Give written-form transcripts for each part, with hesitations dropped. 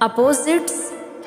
opposites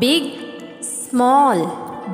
big small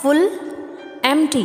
full empty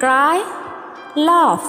cry laugh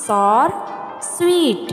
sour sweet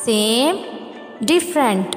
same different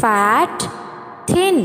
fat thin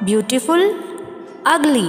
beautiful ugly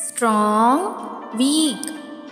strong weak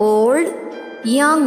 old young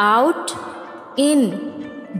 out in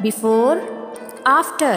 before after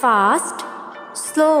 fast slow